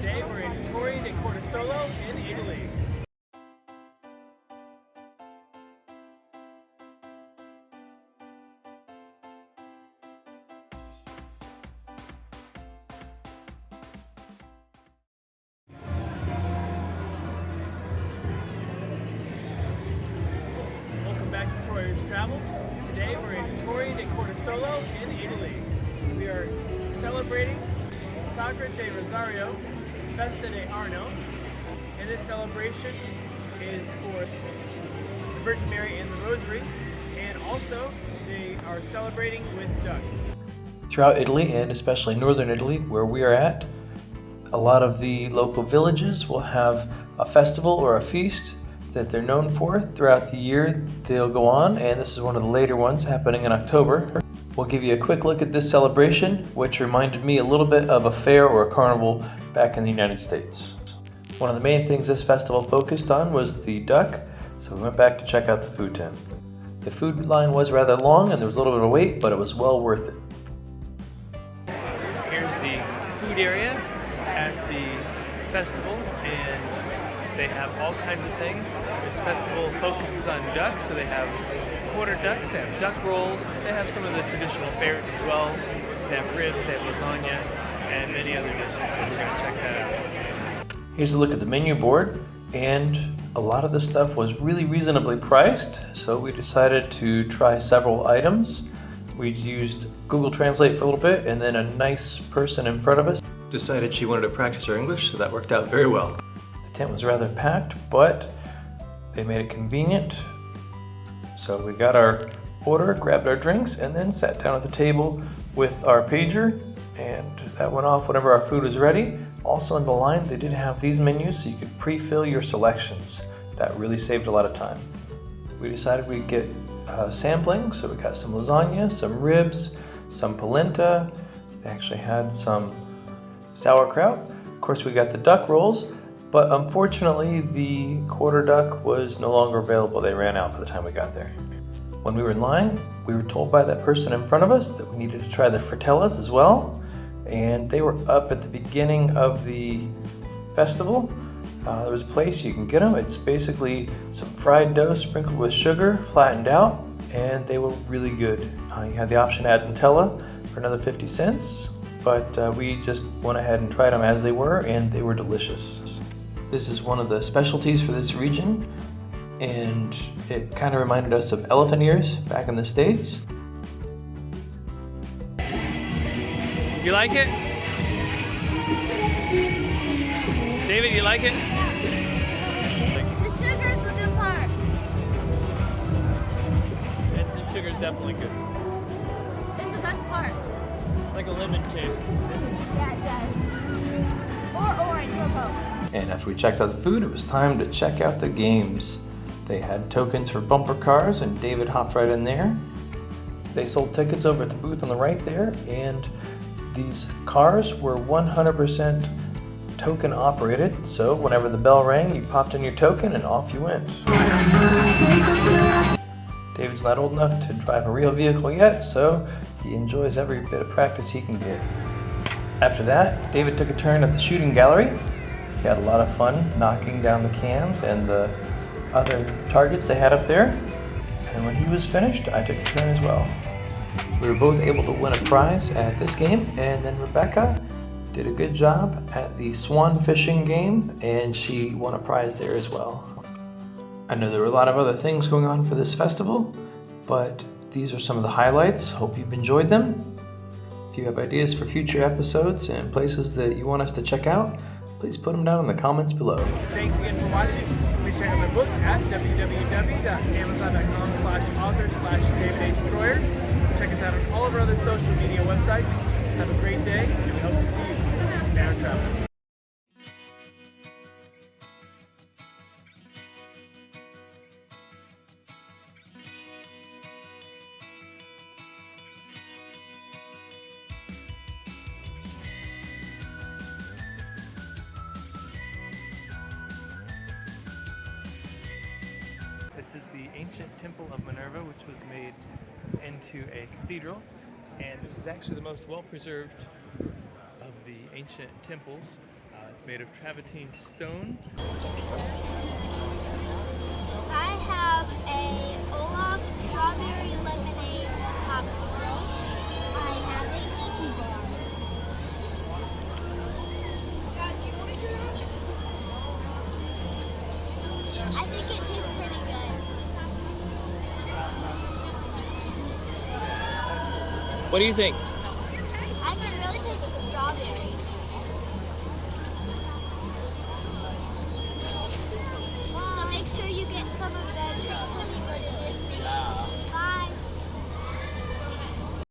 Today we're in Torre di Cortisolo in Italy. Welcome back to Torre's Travels. Today we're in Torre di Cortisolo in Italy. We are celebrating Sacra de Rosario, Festa de Arno, and this celebration is for the Virgin Mary and the Rosary, and also they are celebrating with duck. Throughout Italy, and especially northern Italy where we are at, a lot of the local villages will have a festival or a feast that they're known for. Throughout the year they'll go on, and this is one of the later ones happening in October. We'll give you a quick look at this celebration, which reminded me a little bit of a fair or a carnival back in the United States. One of the main things this festival focused on was the duck, so we went back to check out the food tent. The food line was rather long and there was a little bit of wait, but it was well worth it. Here's the food area at the festival, and they have all kinds of things. This festival focuses on duck, so they have quarter ducks, they have duck rolls, they have some of the traditional favorites as well. They have ribs, they have lasagna, and many other dishes, so we're going to check that out. Here's a look at the menu board, and a lot of the stuff was really reasonably priced, so we decided to try several items. We used Google Translate for a little bit, and then a nice person in front of us decided she wanted to practice her English, so that worked out very well. The tent was rather packed, but they made it convenient. So we got our order, grabbed our drinks, and then sat down at the table with our pager, and that went off whenever our food was ready. Also in the line, they did have these menus so you could pre-fill your selections. That really saved a lot of time. We decided we'd get sampling, so we got some lasagna, some ribs, some polenta. They actually had some sauerkraut. Of course, we got the duck rolls, but unfortunately the quarter duck was no longer available. They ran out by the time we got there. When we were in line, we were told by that person in front of us that we needed to try the fritellas as well, and they were up at the beginning of the festival. There was a place you can get them. It's basically some fried dough sprinkled with sugar, flattened out, and they were really good. You had the option to add Nutella for another 50 cents, but we just went ahead and tried them as they were, and they were delicious. This is one of the specialties for this region, and it kind of reminded us of elephant ears back in the States. You like it? David, you like it? The sugar's the good part. The sugar's definitely good. It's the best part. Like a lemon taste. Yeah, it does. Or orange, or both. And after we checked out the food, it was time to check out the games. They had tokens for bumper cars, and David hopped right in there. They sold tickets over at the booth on the right there, and these cars were 100% token operated, so whenever the bell rang, you popped in your token and off you went. David's not old enough to drive a real vehicle yet, so he enjoys every bit of practice he can get. After that, David took a turn at the shooting gallery. He had a lot of fun knocking down the cans and the other targets they had up there. And when he was finished, I took a turn as well. We were both able to win a prize at this game, and then Rebecca did a good job at the swan fishing game, and she won a prize there as well. I know there were a lot of other things going on for this festival, but these are some of the highlights. Hope you've enjoyed them. If you have ideas for future episodes and places that you want us to check out, please put them down in the comments below. Thanks again for watching. Please check out my books at www.amazon.com/author/David H. Troyer. Check us out on all of our other social media websites. Have a great day, and we hope to see you in our travels. This is the ancient Temple of Minerva, which was made into a cathedral, and this is actually the most well-preserved of the ancient temples. It's made of travertine stone. I have a Olaf strawberry lemonade popsicle. I have a Mickey bar. I think it tastes pretty good. What do you think?